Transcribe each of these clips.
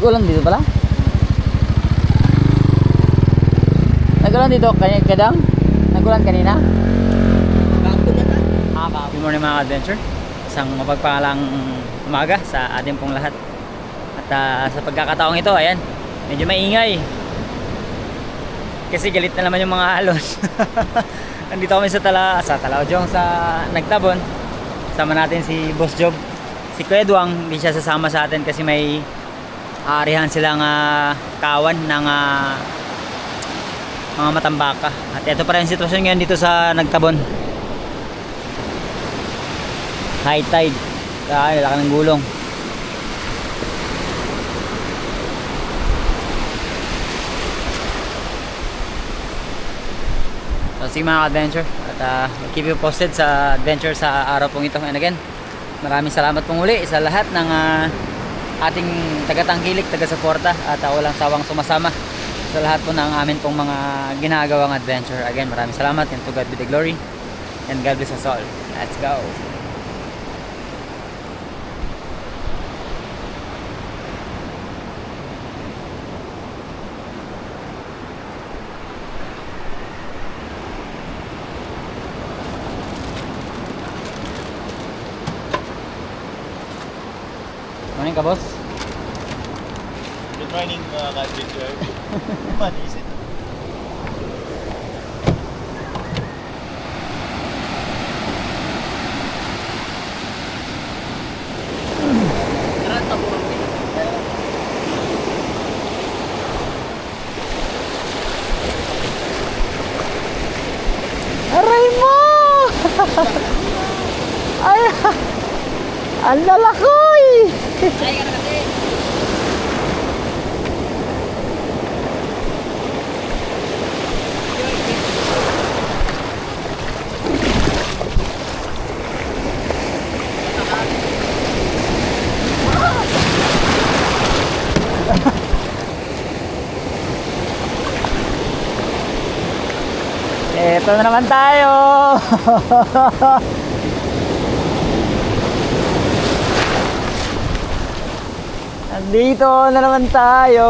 Nag-ulan dito pala? Nag-ulan dito kadang? Nag-ulan kanina? Good morning mga adventure. Isang mapagpalang umaga sa ating pong lahat. At sa pagkakataong ito, ayan, medyo maingay. Kasi galit na naman yung mga alon. Nandito kami sa Talaojong, sa Nagtabon. Sama natin si Boss Job. Si Kuya Duang, hindi siya sasama sa atin kasi may arihan silang kawan ng mga matambaka. At ito pa rin yung sitwasyon ngayon dito sa Nagtabon. High tide. Ay, laki ng gulong. So, sige mga adventure. At keep you posted sa adventure sa araw pong ito. And again, maraming salamat pong uli sa lahat ng ating tagatangkilik, taga-suporta at walang sawang sumasama sa lahat po ng amin pong mga ginagawang adventure. Again, maraming salamat and to God be the glory and God bless us all. Let's go! Morning ka, boss? Good morning, ka-adventure. Manisin. Aray mo! Ay! Ang lalakoy! Ay, ka na kasi! Eto na naman tayo! Andito na naman tayo!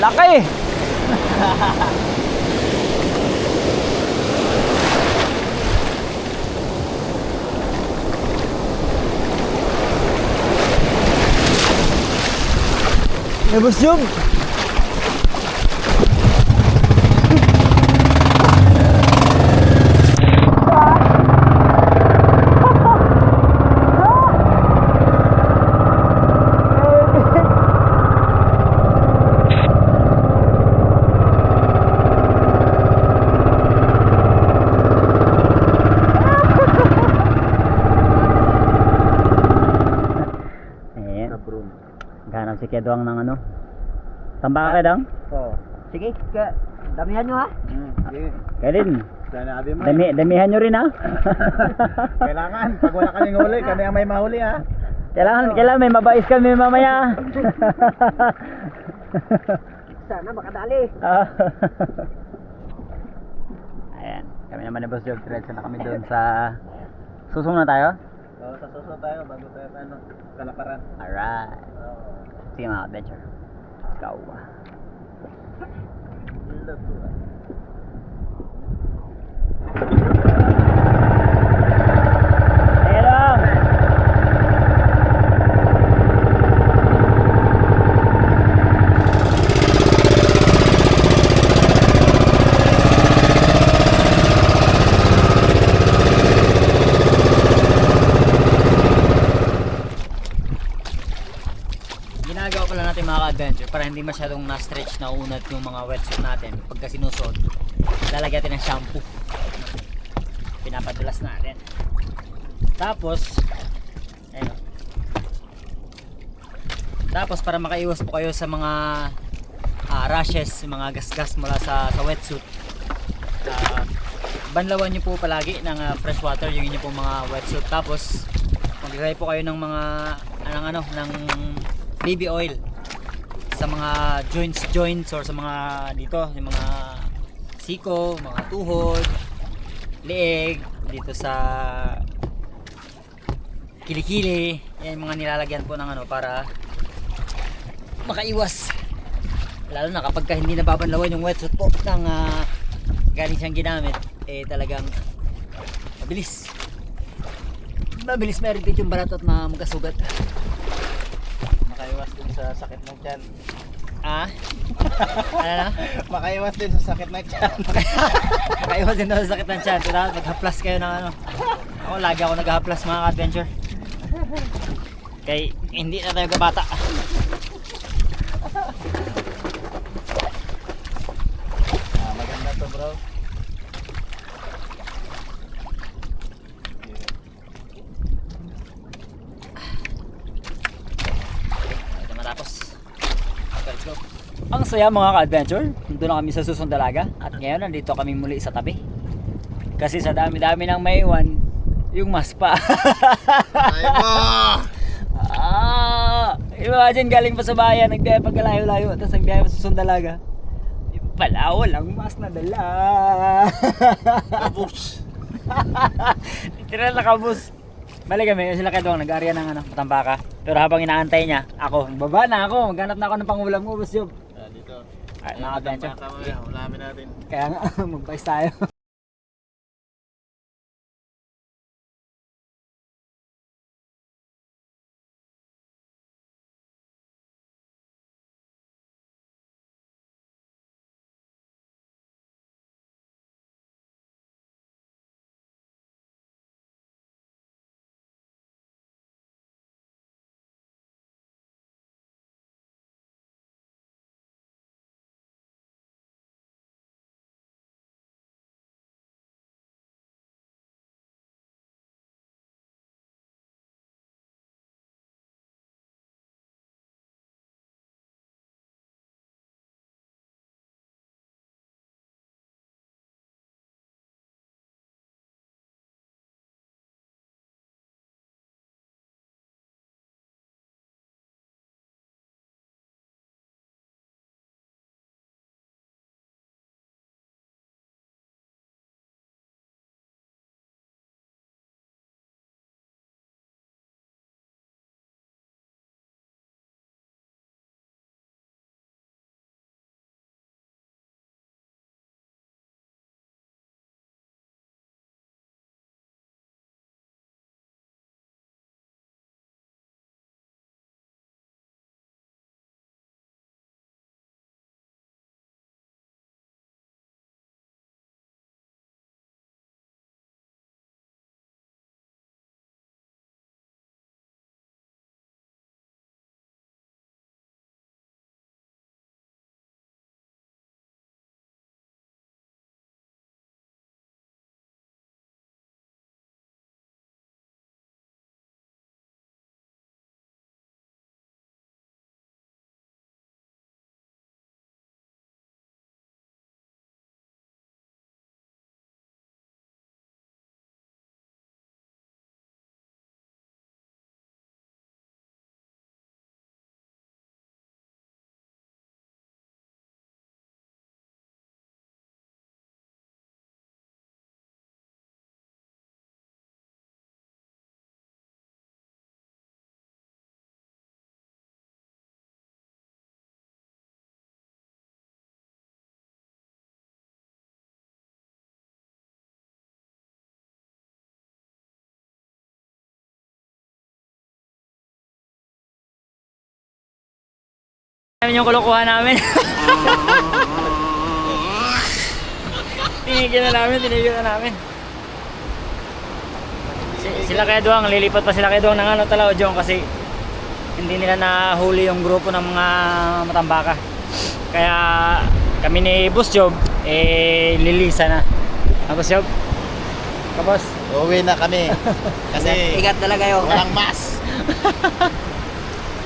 Laki! Boss Job! Ganap si Kedwang ng ano? Tamba ka, Kedwang? Oo. Sige, damihan nyo ha. Sige. Kaya din. Sana abi mo. Damihan nyo rin ha. Kailangan, pag wala kaming huli, kami ang may mahuli ha. Kailangan may mabais kami mamaya. Sana makadali. Ayan, kami naman ni Boss Job. Diretso na kami doon sa Susong na tayo? Oo, sa susunod tayo, bago tayo sa Kalaparan. Alright. Sige mga adventure. Let's go. Ginagawa pala natin mga ka-adventure para hindi masyadong na-stretch na unat yung mga wetsuit natin pagka sinusuot. Lalagyan natin ng shampoo. Pinapadulas natin. Tapos ayun. Tapos para makaiwas po kayo sa mga rashes, mga gasgas mula sa wetsuit, banlawan nyo po palagi ng fresh water yung inyo pong mga wetsuit. Tapos maglagay po kayo ng mga ng baby oil sa mga joints or sa mga dito, yung mga siko, mga tuhod, leeg, dito sa kilikili. Yan yung mga nilalagyan po ng ano para makaiwas. Lalo na kapag hindi nababanlawan yung wetsuit po ng galing siyang ginamit, eh talagang mabilis ma-irritate yung balat at magkasugat. Makaiwas din sa sakit ng tiyan. Ah? Ano na? Makaiwas din sa sakit ng tiyan. Makaiwas din daw sa sakit ng tiyan. Kaya mag-haplas kayo ng ano. Ako lagi ako nag-haplas mga adventure. Kaya hindi na tayo kabata. Maganda to bro. Ito matapos. Let's go. Ang saya mga ka-adventure. Nandun na kami sa Susong Dalaga. At ngayon nandito kami muli sa tabi. Kasi sa dami-dami ng maiwan, yung mas pa. Ay mo! Imagine galing pa sa bayan, nagbiyahe pagkalayo-layo, tapos nagbiyahe pa sa Susong Dalaga. Yung pala, walang mas na dala. Kabus! Literal na kabus. Balik kami, sila kayo doon, nag-aarya ng Matambaka. Pero habang inaantay niya, baba na ako, maghanap na ako ng pangulam ko, Boss Job. Dito. Ay, mga adventure. Ulamin natin. Kaya nga, mag-vice tayo. Namin yung kulukuhan namin. Tinigil na namin. Sila kaya doang, lilipat pa sila kaya doang ng Talao Jong kasi hindi nila nahuli yung grupo ng mga Matambaka. Kaya kami ni Boss Job, lilisa na. Boss Job? Kapos? Uwi na kami. Kasi Ingat talaga kayo. walang mas.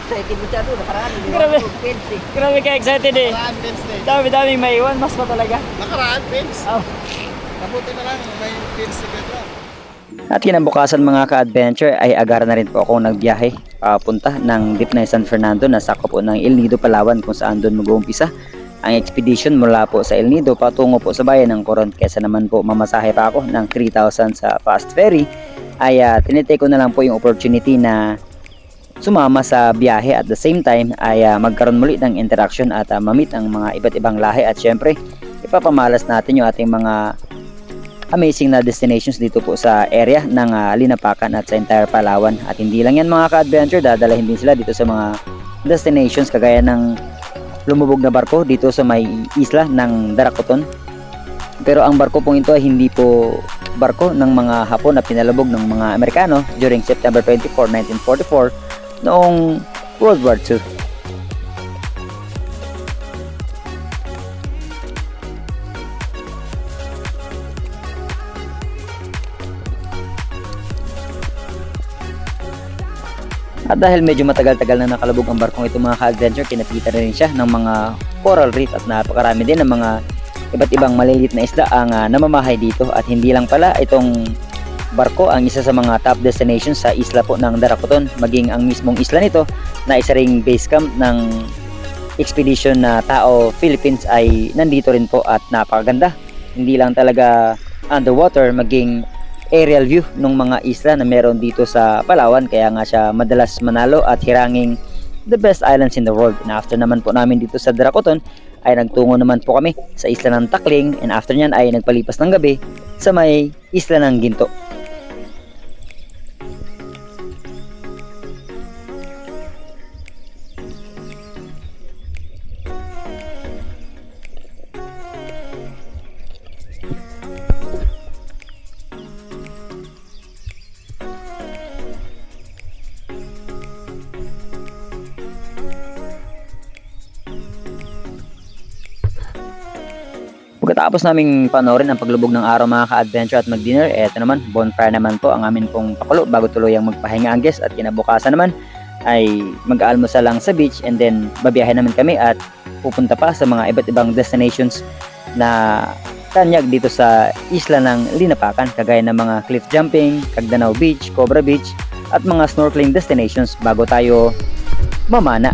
Excited mo siya doon. Nakaraan. Grabe. Fancy. Grabe ka excited eh. Nakaraan pins na eh. Dami-daming maiwan, mas pa talaga. Nakaraan pins. Oh. Kabuti na lang may pins na ganda. At kinabukasan mga ka-adventure ay agara na rin po akong nagbiyahe papunta ng Dipnay San Fernando na sakop po ng El Nido, Palawan kung saan doon mag-uumpisa ang expedition mula po sa El Nido patungo po sa bayan ng Coron. Kesa naman po mamasahe pa ako ng 3,000 sa fast ferry ay tinitake ko na lang po yung opportunity na sumama sa biyahe, at the same time ay magkaroon muli ng interaction at mamit ang mga iba't ibang lahi, at syempre ipapamalas natin yung ating mga amazing na destinations dito po sa area ng Linapakan at sa entire Palawan. At hindi lang yan mga ka-adventure, dadalhin din sila dito sa mga destinations kagaya ng lumubog na barko dito sa may isla ng Darakuton. Pero ang barko pong ito ay hindi po barko ng mga Hapon na pinalubog ng mga Amerikano during September 24, 1944 noong World War II. At dahil medyo matagal-tagal na nakalubog ang barkong ito mga ka-adventure, kinapitan rin siya ng mga coral reef at napakarami din ng mga iba't ibang maliliit na isda ang namamahay dito. At hindi lang pala itong barko ang isa sa mga top destinations sa isla po ng Darakuton, maging ang mismong isla nito na isa ring base camp ng expedition na Tao Philippines ay nandito rin po, at napakaganda. Hindi lang talaga underwater, maging aerial view ng mga isla na meron dito sa Palawan, kaya nga siya madalas manalo at hiranging the best islands in the world. And after naman po namin dito sa Darakuton ay nagtungo naman po kami sa isla ng Takling, and after nyan ay nagpalipas ng gabi sa may isla ng Ginto. Pagkatapos naming panoorin ang paglubog ng araw mga ka-adventure at mag-dinner, eto naman, bonfire naman po ang amin pong pakulo bago tuluyang magpahinga ang guest, at kinabukasan naman ay mag-aalmusal lang sa beach, and then babiyahe naman kami at pupunta pa sa mga iba't ibang destinations na tanyag dito sa isla ng Linapakan, kagaya ng mga cliff jumping, Cagdanao Beach, Cobra Beach, at mga snorkeling destinations bago tayo mamana.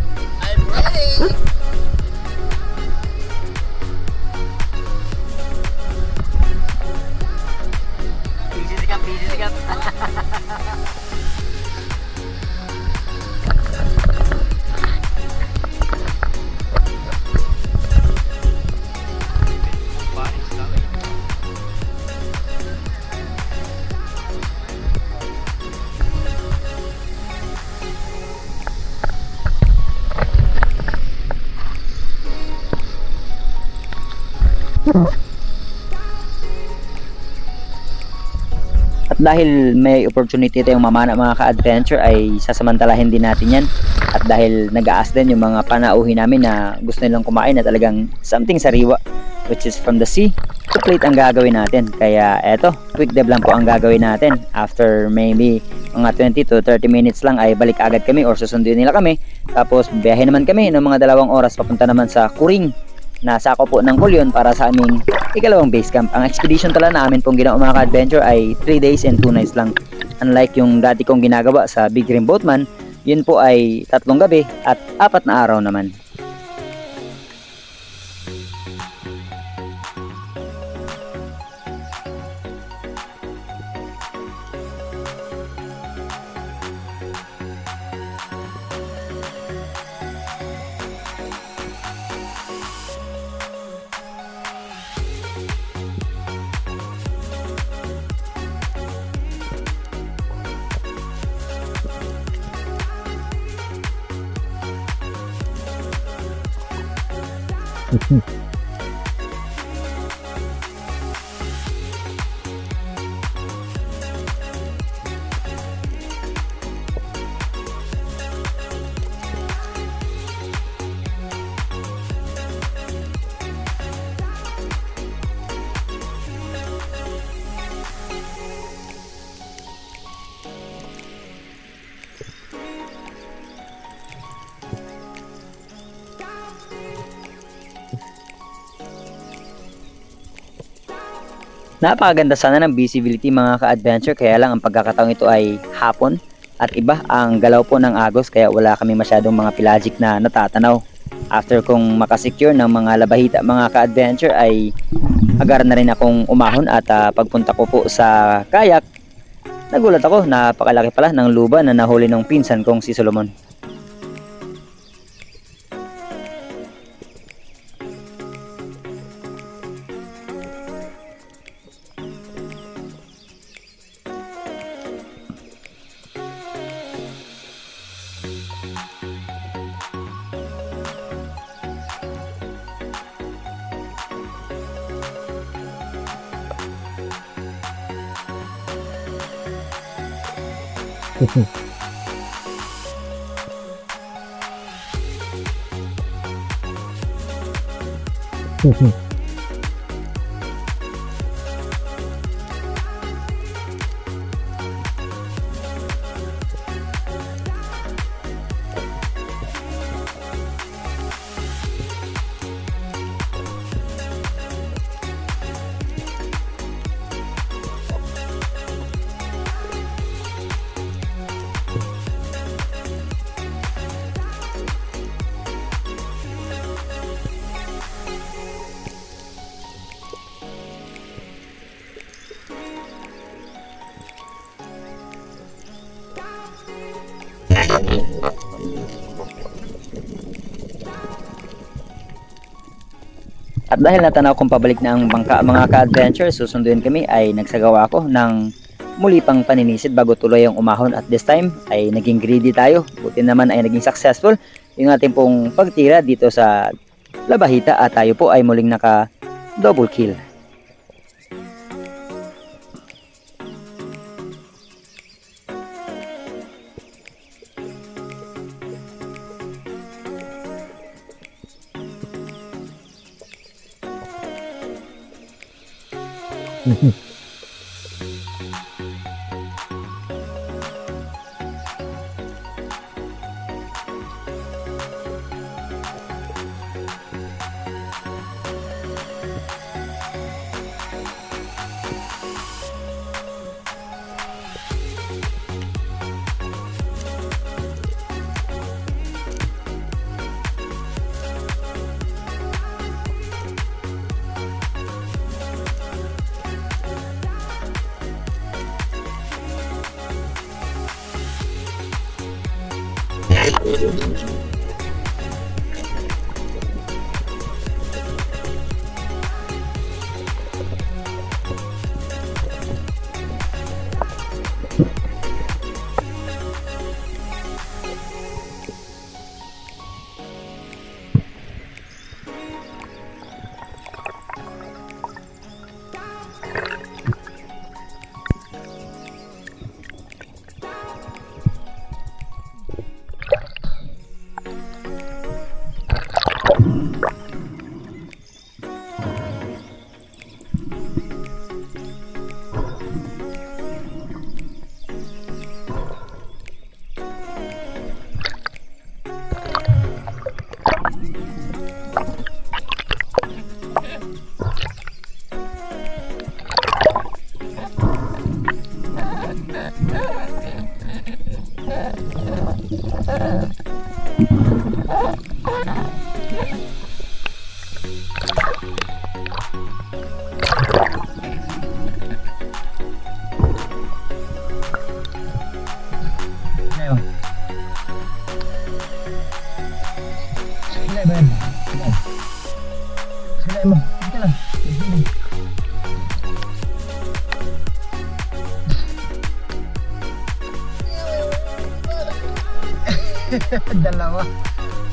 At dahil may opportunity tayong mamana mga ka-adventure, ay sasamantalahin din natin yan. At dahil nag-aas din yung mga panauhin namin na gusto nilang kumain na talagang something sariwa, which is from the sea to plate ang gagawin natin. Kaya eto, quick deb lang po ang gagawin natin. After maybe mga 20 to 30 minutes lang ay balik agad kami or susunduin nila kami. Tapos biyahe naman kami ng mga 2 oras papunta naman sa Kuring, na sako po ng Kulyon para sa aming ikalawang base camp. Ang expedition tala namin pong ginawa mga ka-adventure ay 3 days and 2 nights lang. Unlike yung dati kong ginagawa sa Big Green Boatman, yun po ay 3 gabi at 4 na araw naman. Napakaganda sana ng visibility mga ka-adventure, kaya lang ang pagkakataong ito ay hapon at iba ang galaw po ng agos, kaya wala kami masyadong mga pelagic na natatanaw. After kong makasecure ng mga labahita mga ka-adventure ay agar na rin akong umahon at pagpunta ko po sa kayak Nagulat ako, napakalaki pala ng luba na nahuli ng pinsan kong si Solomon. At dahil natanaw kong pabalik na ang bangka mga ka-adventure, susunduin kami ay nagsagawa ako ng muli pang paninisid bago tuloy ang umahon, at this time ay naging greedy tayo. Buti naman ay naging successful yung ating pong pagtira dito sa Labahita at tayo po ay muling naka double kill.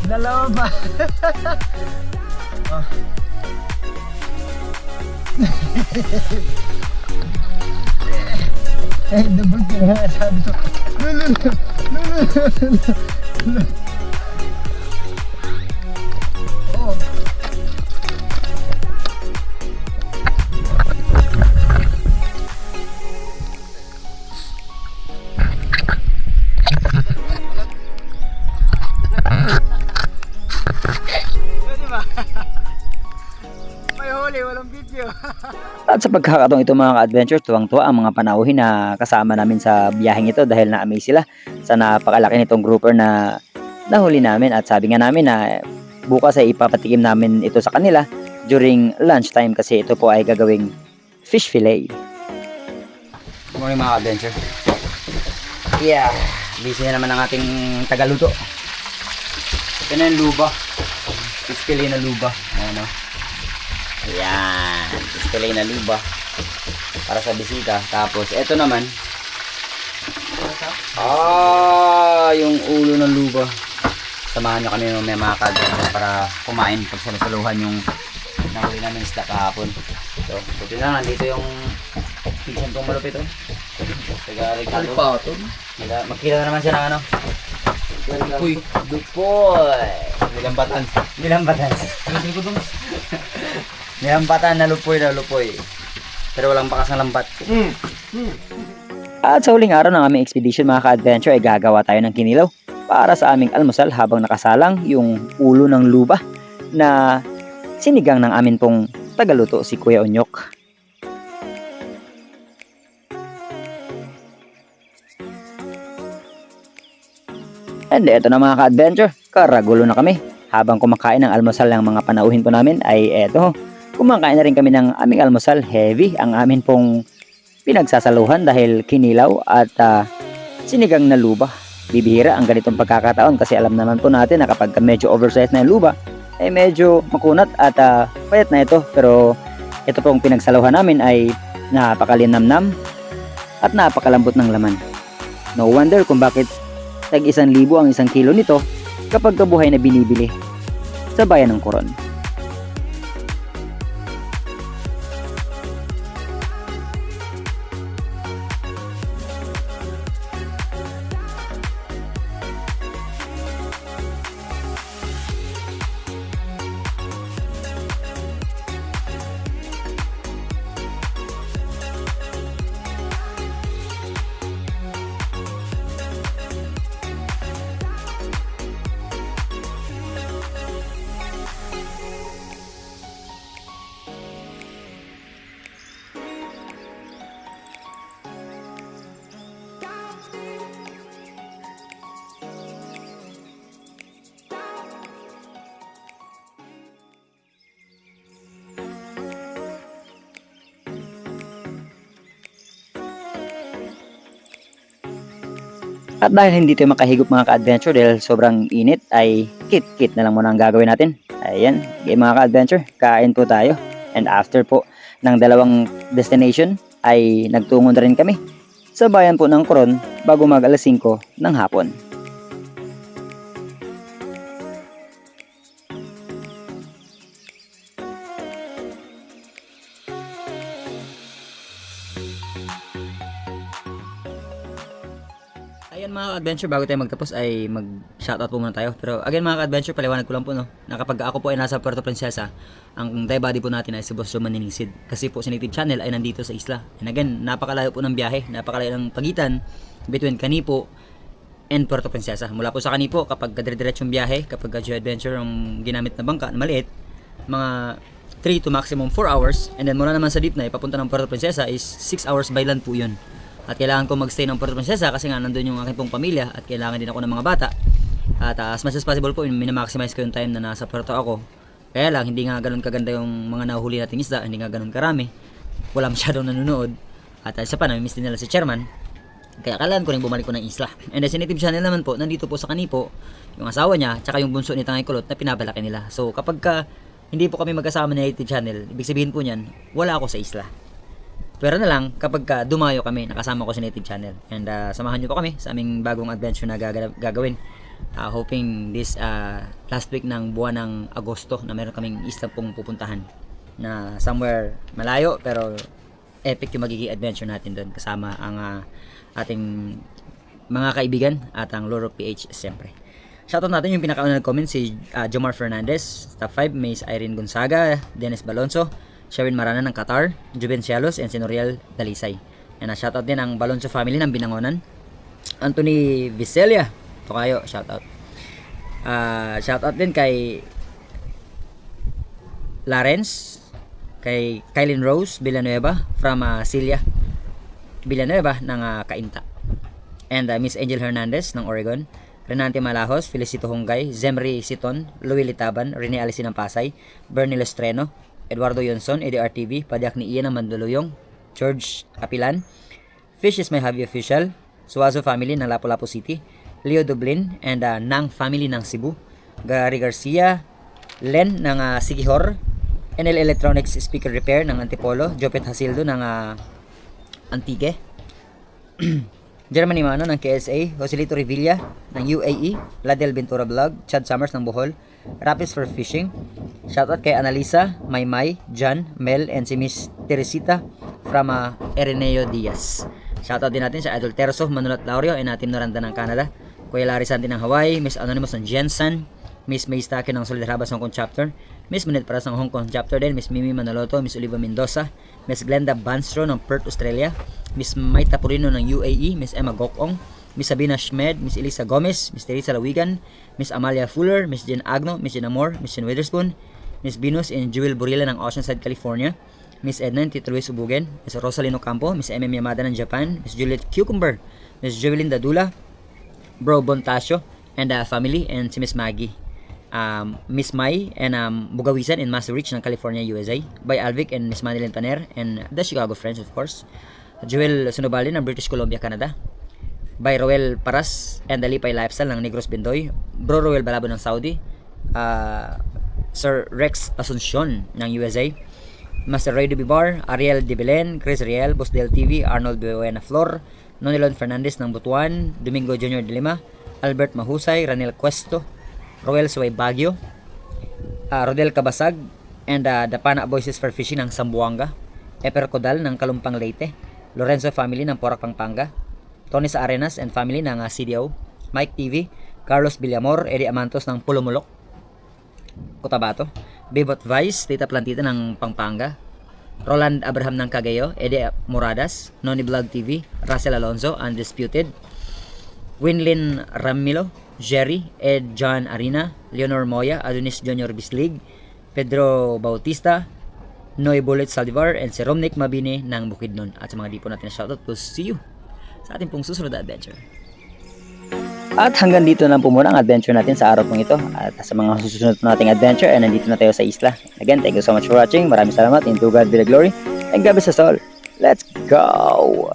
Dalawa pa. Oh. Double kill nga sabi ko. Oh. At sa pagkakataong ito mga ka-adventure, tuwang-tuwa ang mga panauhin na kasama namin sa biyaheng ito dahil na-amaze sila sa napakalaki nitong grouper na nahuli namin, at sabi nga namin na bukas ay ipapatikim namin ito sa kanila during lunchtime kasi ito po ay gagawing fish fillet. Good morning mga ka-adventure. Yeah, busy na naman ang ating tagaluto. Ito na yung luba. Ispili na luba. Ayan o. Ayan. Ispili na luba. Para sa bisita. Tapos, ito naman. Yung ulo ng luba. Samahan nyo kami ng mga kagawin para kumain pag salusaluhan yung nahuli namin isda kahapon. So, buti na nandito yung pisan pong malupit o. Taga-regalo. Makikita na naman siya ng ano. Dupoy. Nilambatan. Nilambatan. Nilambatan na lupoy. Pero walang bakas ng lambat. At sa huling araw ng aming expedition mga ka-adventure ay gagawa tayo ng kinilaw para sa aming almusal habang nakasalang yung ulo ng luba na sinigang ng amin pong tagaluto si Kuya Onyok. And eto na mga ka-adventure, karagulo na kami. Habang kumakain ng almusal ng mga panauhin po namin ay eto, kumakain na rin kami ng aming almusal. Heavy ang amin pong pinagsasaluhan dahil kinilaw at sinigang na luba. Bibihira ang ganitong pagkakataon kasi alam naman po natin na kapag medyo oversized na yung luba, ay medyo makunat at payat na ito. Pero ito pong pinagsaluhan namin ay napakalinamnam at napakalambot ng laman. No wonder kung bakit tag 1,000 ang 1 kilo nito kapag kabuhay na binibili sa bayan ng Coron. At dahil hindi tayo makahigop mga ka-adventure dahil sobrang init ay kit-kit na lang muna ang gagawin natin. Ayan, okay, mga ka-adventure, kain po tayo. And after po ng dalawang destination ay nagtungo na rin kami sa bayan po ng Coron bago mag alas 5 ng hapon. Ayan mga ka-adventure, bago tayo magtapos ay mag-shoutout po muna tayo. Pero again mga ka-adventure, paliwanag ko lang po no, na kapag ako po ay nasa Puerto Princesa, ang dive body po natin ay si Boss Roman Niningsid. Kasi po si Native Channel ay nandito sa isla. And again, napakalayo po ng biyahe, napakalayo ng pagitan between Kanipo and Puerto Princesa. Mula po sa Kanipo, kapag dire-diretsong biyahe, kapag adventure ang ginamit na bangka na maliit, mga 3 to maximum 4 hours. And then mula naman sa deep na papunta ng Puerto Princesa is 6 hours by land po yun. At kailangan ko magstay ng Puerto Princesa kasi nga nandun yung aking pong pamilya at kailangan din ako ng mga bata. At as much as possible po, minamaximize ko yung time na nasa Puerto ako. Kaya lang, hindi nga ganun kaganda yung mga nahuli nating isda, hindi nga ganun karami. Wala masyadong nanonood. At isa pa, nami-miss din nila si Chairman. Kaya kailangan ko rin bumalik ko ng isla. And the Native Channel naman po, nandito po sa Kanipo, yung asawa niya, tsaka yung bunso ni Tangay Kulot na pinabalaki nila. So kapag hindi po kami magkasama ni Native Channel, ibig sabihin po niyan, wala ako sa isla. Pero na lang, kapag dumayo kami, nakasama ko si Native Channel. And samahan nyo po kami sa aming bagong adventure na gagawin. Hoping this last week ng buwan ng Agosto na meron kaming isla pong pupuntahan. Na somewhere malayo, pero epic yung magiging adventure natin doon. Kasama ang ating mga kaibigan at ang Loro PH siyempre. Shoutout natin yung pinakaunang nag-comment si Jomar Fernandez, Staff 5, Mace Irene Gonzaga, Dennis Balonso, Sherwin Marana ng Qatar, Juben Cielos, and Sinoriel Dalisay. And shoutout din ang Balonso family ng Binangonan. Anthony Vicelia, Tokayo, shoutout. Shoutout din kay Lawrence, kay Kylin Rose Villanueva from Cilia Villanueva ng Cainta. And Miss Angel Hernandez ng Oregon, Renante Malajos, Felicito Hongay, Zemri Siton, Louie Litaban, Rene Alisin ng Pasay, Bernie Lestreno, Eduardo Yonson, EDR TV, Padyak ni Ian ng Mandaluyong, George Apilan, Fish is my hobby official, Suazo family ng Lapu-Lapu City, Leo Dublin and Nang family ng Cebu, Gary Garcia, Len ng Siquijor, NL Electronics Speaker Repair ng Antipolo, Jopet Hasildo ng Antique, Germany Mano ng KSA, Joselito Revilla ng UAE, Ladel Ventura Vlog, Chad Summers ng Bohol, Rapids for Fishing. Shoutout kay Analisa, Maymay, John, Mel, and si Miss Teresita from Erineo Diaz. Shoutout din natin sa Idol Terso, Manulat Laurio, and Team Noranda ng Canada, Kuya Larry Santi ng Hawaii, Miss Anonymous ng Jensen, Miss May Stake ng Solid Harabas Hong Kong Chapter, Miss Minute Paras ng Hong Kong Chapter din, Miss Mimi Manoloto, Miss Oliva Mendoza, Miss Glenda Banstro ng Perth, Australia, Miss Maita Purino ng UAE, Miss Emma Gokong, Miss Sabina Schmed, Miss Elisa Gomez, Miss Teresa Lawigan, Miss Amalia Fuller, Miss Jen Agno, Miss Jen Amor, Miss Jen Witherspoon, Miss Venus and Jewel Burilla ng Oceanside, California, Miss Edna and Tito Luis Ubugen, Miss Rosalino Campo, Miss MM Yamada ng Japan, Miss Juliet Cucumber, Miss Jovelyn Dadula, Bro Bontasio, and family, and si Miss Maggie, Miss Mai and Bugawisan in Master Rich ng California, USA, by Alvic and Miss Manilyn Paner and the Chicago Friends, of course, Joel Sunobali ng British Columbia, Canada, by Roel Paras and Dalipay Lifestyle ng Negros Bendoy, Bro Roel Balabo ng Saudi, Sir Rex Asuncion ng USA, Master Ray Dubibar, Ariel De Belen, Chris Riel, Boss Del TV, Arnold Buena Flor, Nonilon Fernandez ng Butuan, Domingo Junior de Lima, Albert Mahusay, Ranel Cuesto, Roel Suway Baguio, Rodel Cabasag, and the Pana Voices for Fishing ng Sambuanga, Eper Codal ng Kalumpang Leyte, Lorenzo family ng Porac, Pampanga, Tony Sa Arenas and family ng CDO, Mike TV, Carlos Villamor, Eddie Amantos ng Pulumulok, Cotabato, Bebot Vice, Tita Plantita ng Pampanga, Roland Abraham ng Cagayo, Eddie Moradas, Noni Vlog TV, Russell Alonzo, Undisputed, Winlin Ramilo, Jerry, Ed John Arena, Leonor Moya, Adonis Junior Bislig, Pedro Bautista, Noy Bullet Saldivar, and si Romnick Mabini ng Bukidnon. At sa mga di po natin na shoutout, we'll see you sa ating pong susunod na adventure. At hanggang dito na po muna ang adventure natin sa araw pong ito. At sa mga susunod po nating adventure ay nandito na tayo sa isla. Again, thank you so much for watching. Maraming salamat. And to God be the glory. And God bless us all. Let's go!